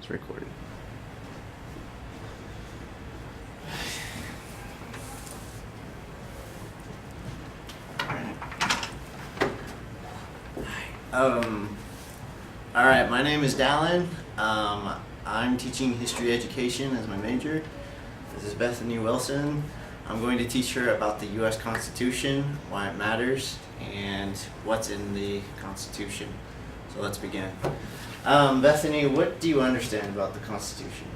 It's recorded. All right, my name is Dallin. I'm teaching history education as my major. This is Bethany Wilson. I'm going to teach her about the U.S. Constitution, why it matters, and what's in the Constitution. So let's begin. Bethany, what do you understand about the Constitution?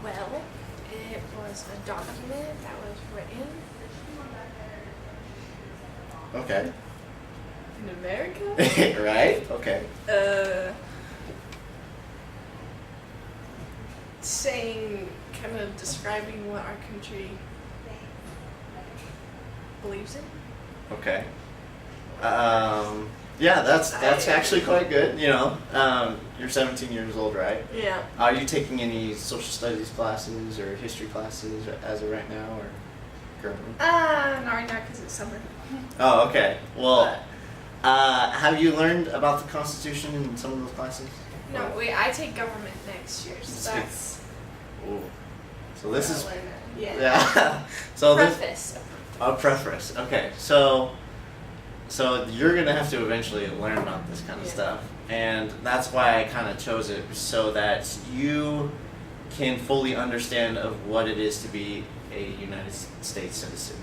Well, it was a document that was written Okay. in America. Right? Okay. Saying, kind of describing what our country believes in. Okay. Yeah, that's actually quite good. You know, you're 17 years old, right? Yeah. Are you taking any social studies classes or history classes as of right now, or currently? Not right now because it's summer. Oh, okay. Well, have you learned about the Constitution in some of those classes? No, wait, I take government next year, so that's. Ooh. So this is. Yeah. Yeah. So Preface. A preface. Okay. So you're gonna have to eventually learn about this kind of stuff, and that's why I kind of chose it, so that you can fully understand of what it is to be a United States citizen.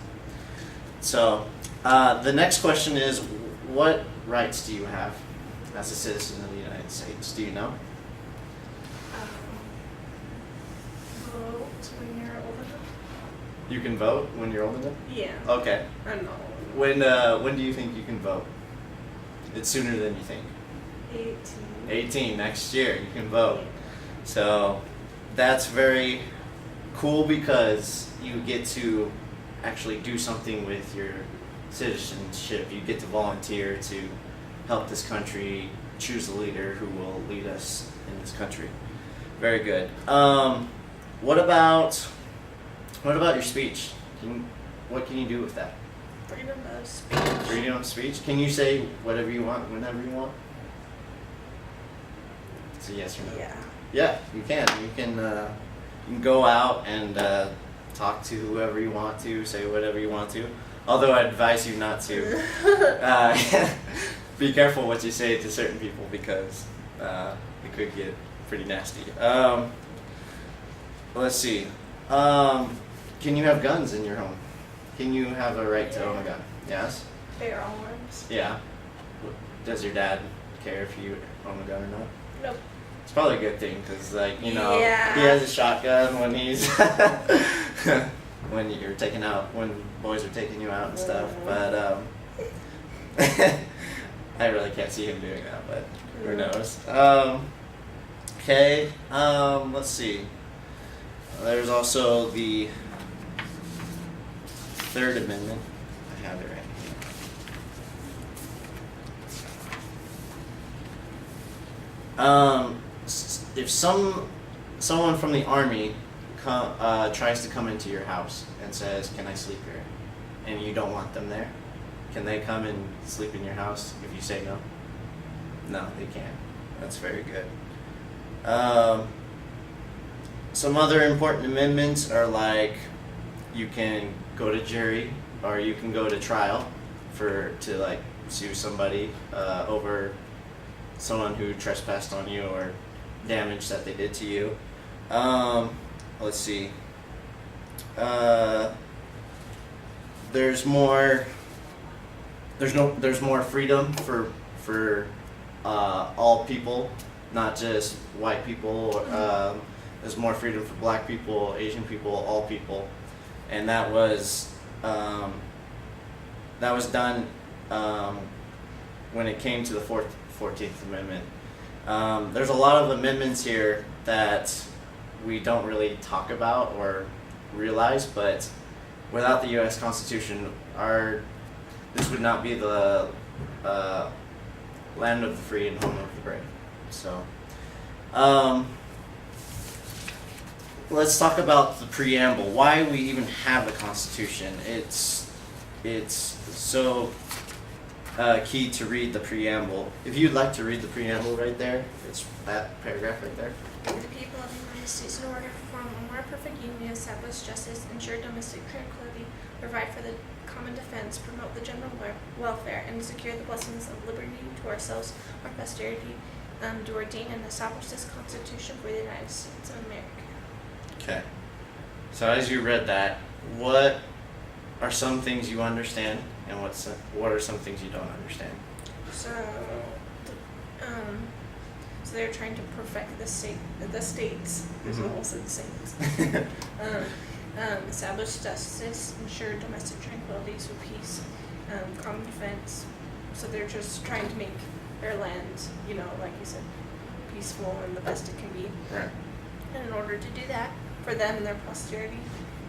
So the next question is, what rights do you have as a citizen of the United States? Do you know? Vote when you're old enough. You can vote when you're old enough? Yeah. Okay. I'm not When do you think you can vote? It's sooner than you think. 18. 18 next year you can vote. So that's very cool because you get to actually do something with your citizenship. You get to volunteer to help this country choose a leader who will lead us in this country. Very good. What about your speech? What can you do with that? Freedom of speech. Freedom of speech? Can you say whatever you want, whenever you want? It's a yes or no. Yeah. Yeah, you can. You can go out and talk to whoever you want to, say whatever you want to. Although I advise you not to. Be careful what you say to certain people because it could get pretty nasty. Let's see. Can you have guns in your home? Can you have a right to own a gun? Yes? Bear arms. Yeah. Does your dad care if you own a gun or not? Nope. It's probably a good thing because, like, you know, Yeah. he has a shotgun when he's when you're taking out, when boys are taking you out and stuff. But I really can't see him doing that, but who knows? Okay. Let's see. There's also the Third Amendment. I have it right here. If someone from the army tries to come into your house and says, "Can I sleep here?" and you don't want them there, can they come and sleep in your house if you say no? No, they can't. That's very good. Some other important amendments are like you can go to jury or you can go to trial to like sue somebody over someone who trespassed on you or damage that they did to you. Let's see. There's more freedom for all people, not just white people. There's more freedom for black people, Asian people, all people, and that was done when it came to the 14th Amendment. There's a lot of amendments here that we don't really talk about or realize, but without the U.S. Constitution, this would not be the land of the free and home of the brave. So, let's talk about the preamble. Why we even have a Constitution? It's so key to read the preamble. If you'd like to read the preamble right there, it's that paragraph right there. The people of the United States, in order to form a more perfect union, establish justice, ensure domestic tranquility, provide for the common defense, promote the general welfare, and secure the blessings of liberty to ourselves, our posterity, do ordain and establish this Constitution for the United States of America. Okay. So as you read that, what are some things you understand, and what are some things you don't understand? So, so they're trying to perfect the states. There's Mhm. also the states. Establish justice, ensure domestic tranquility, so peace, common defense. So they're just trying to make their land, like you said, peaceful and the best it can be. Right. And in order to do that, for them and their posterity,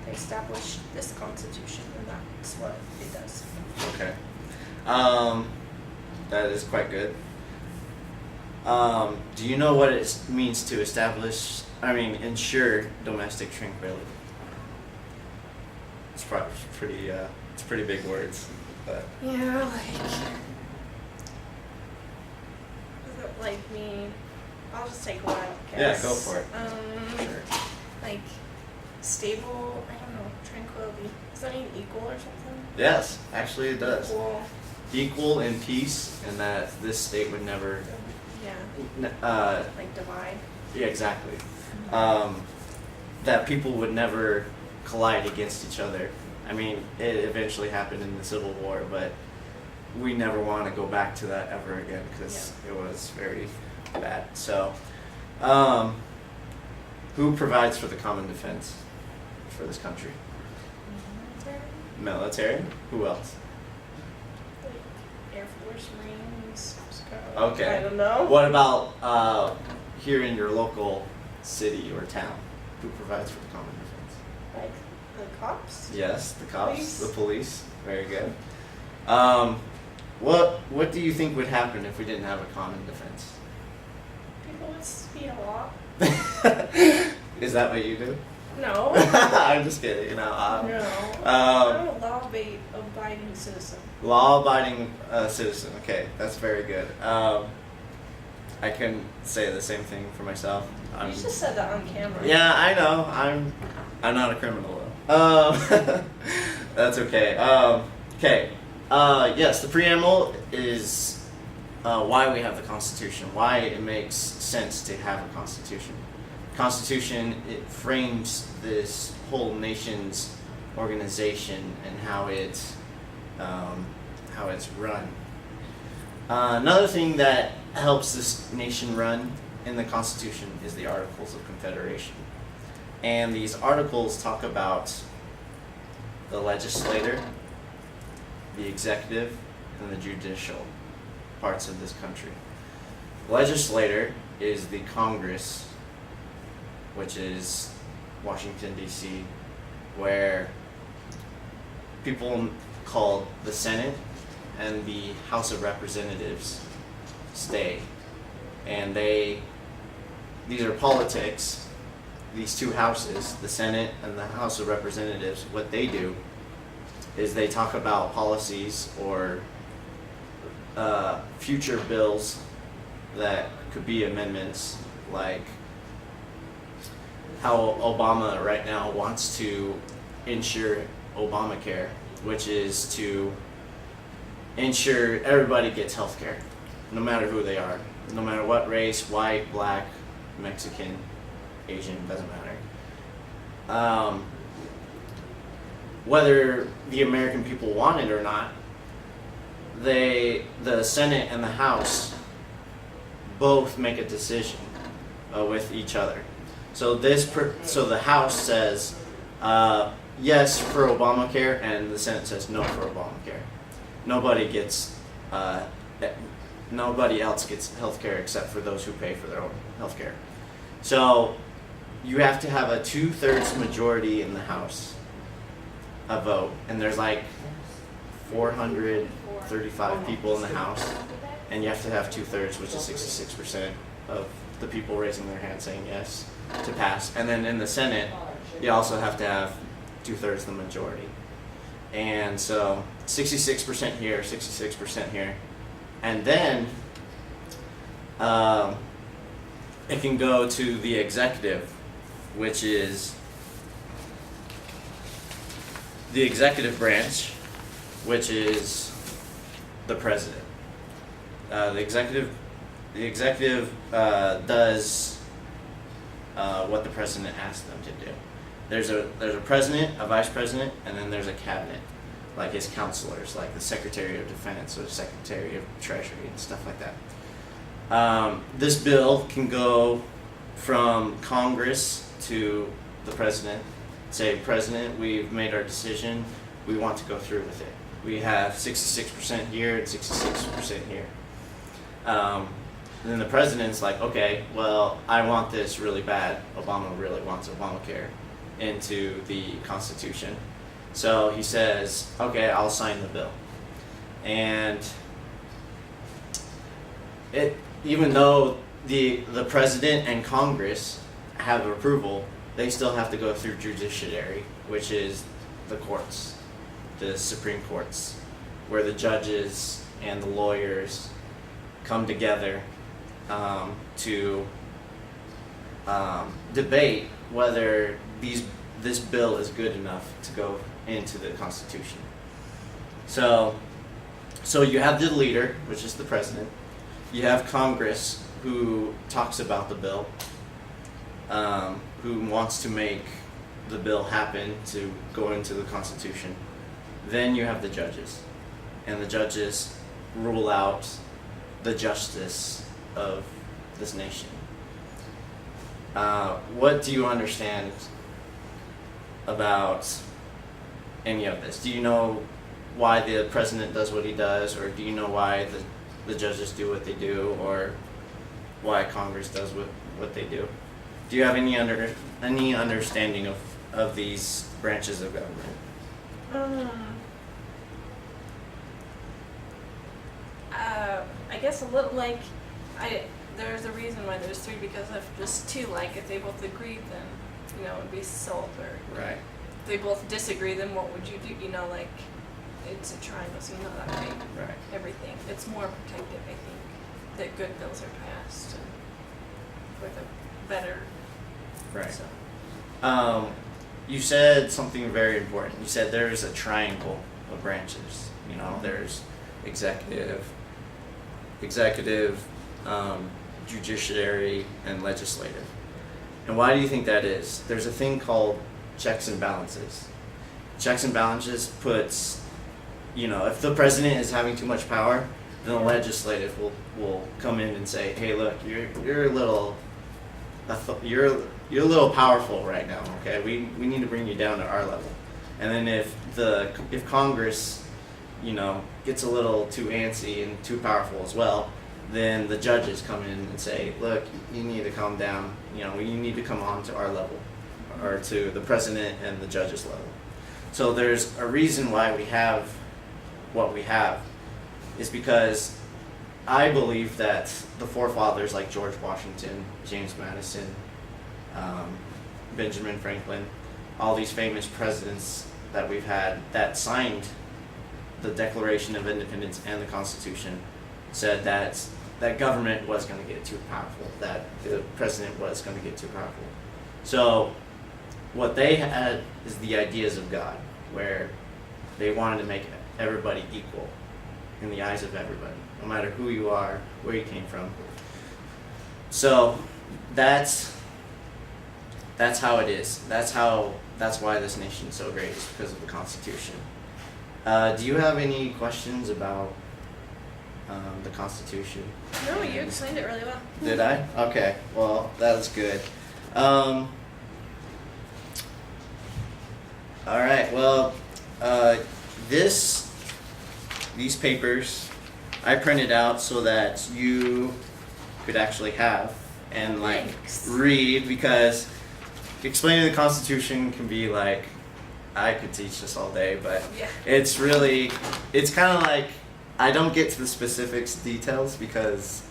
they established this Constitution, and that's what it does. Okay. That is quite good. Do you know what it means to ensure domestic tranquility? It's probably it's pretty big words, but. Yeah, I'll just take a while. Yeah, go for it. Sure. Like, stable, I don't know, tranquility. Does that mean equal or something? Yes, actually it does. Equal, Equal in peace, and that this state would never. yeah, like divide. Yeah, exactly. That people would never collide against each other. I mean, it eventually happened in the Civil War, but we never want to go back to that ever again because it was very bad. So, who provides for the common defense for this country? Military? Who else? Like Air Force, Marines, Okay. I don't know. What about here in your local city or town? Who provides for the common defense? Like the cops? Yes, the cops, Police. the police. Very good. What do you think would happen if we didn't have a common defense? People would speed a lot. Is that what you do? No. I'm just kidding. No. I'm a law-abiding citizen. Law-abiding citizen. Okay, that's very good. I can say the same thing for myself. You just said that on camera. Yeah, I know. I'm not a criminal though. That's okay. Okay. Yes, the preamble is why we have the Constitution. Why it makes sense to have a Constitution. Constitution, it frames this whole nation's organization and how it's run. Another thing that helps this nation run in the Constitution is the Articles of Confederation. And these articles talk about the legislature, the executive, and the judicial parts of this country. Legislature is the Congress, which is Washington, D.C., where people called the Senate and the House of Representatives stay. And these are politics, these two houses, the Senate and the House of Representatives. What they do is they talk about policies or future bills that could be amendments, like how Obama right now wants to ensure Obamacare, which is to ensure everybody gets health care, no matter who they are, no matter what race, white, black, Mexican, Asian, doesn't matter. Whether the American people want it or not, the Senate and the House both make a decision with each other. So the House says yes for Obamacare, and the Senate says no for Obamacare. Nobody else gets health care except for those who pay for their own health care. So you have to have a 2/3 majority in the House, a vote, and there's like 435 people in the House, and you have to have 2/3, which is 66% of the people raising their hand saying yes to pass. And then in the Senate, you also have to have 2/3 the majority. And so 66% here, 66% here. And then it can go to the executive, which is the executive branch, which is the president. The executive does what the president asks them to do. There's a president, a vice president, and then there's a cabinet, like his counselors, like the Secretary of Defense or Secretary of Treasury and stuff like that. This bill can go from Congress to the president. Say, President, we've made our decision. We want to go through with it. We have 66% here and 66% here. And then the president's like, okay, well, I want this really bad. Obama really wants Obamacare into the Constitution. So he says, okay, I'll sign the bill. And even though the president and Congress have approval, they still have to go through judiciary, which is the courts, the Supreme Courts, where the judges and the lawyers come together to debate whether this bill is good enough to go into the Constitution. So you have the leader, which is the president. You have Congress, who talks about the bill, who wants to make the bill happen to go into the Constitution. Then you have the judges, and the judges rule out the justice of this nation. What do you understand about any of this? Do you know why the president does what he does, or do you know why the judges do what they do, or why Congress does what they do? Do you have any understanding of these branches of government? I guess a little like there's a reason why there's three, because if just two, like if they both agree, then it would be sold. Or Right. if they both disagree, then what would you do? Like it's a triangle, so that way Right. everything. It's more protective, I think, that good bills are passed and with a better. Right. So. You said something very important. You said there's a triangle of branches. There's executive, judiciary, and legislative. And why do you think that is? There's a thing called checks and balances. Checks and balances puts, if the president is having too much power, then the legislative will come in and say, hey, look, you're a little powerful right now. Okay, we need to bring you down to our level. And then if Congress, gets a little too antsy and too powerful as well, then the judges come in and say, look, you need to calm down. You need to come on to our level, or to the president and the judges level. So there's a reason why we have what we have, is because I believe that the forefathers like George Washington, James Madison, Benjamin Franklin, all these famous presidents that we've had that signed the Declaration of Independence and the Constitution, said that government was going to get too powerful, that the president was going to get too powerful. So what they had is the ideas of God, where they wanted to make everybody equal in the eyes of everybody, no matter who you are, where you came from. So that's how it is. That's why this nation is so great, is because of the Constitution. Do you have any questions about the Constitution? No, you explained it really well. Did I? Okay. Well, that was good. All right. Well, these papers I printed out so that you could actually have and Thanks. read, because explaining the Constitution can be like, I could teach this all day, but Yeah. it's kind of like, I don't get to the specifics details because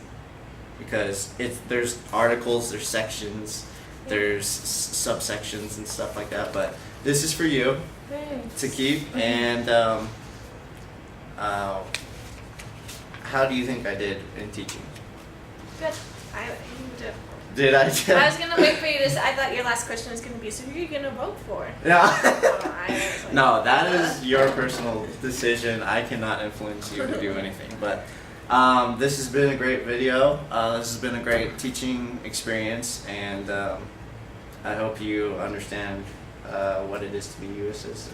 there's articles, there's sections, there's subsections and stuff like that, but this is for you Thanks. to keep. And how do you think I did in teaching? Good. You did. Did I? I was gonna wait for you to. I thought your last question was gonna be, so who are you gonna vote for? No. Oh, I was like, No, that is your personal decision. I cannot influence you to do anything. But this has been a great video. This has been a great teaching experience, and I hope you understand what it is to be a U.S. citizen.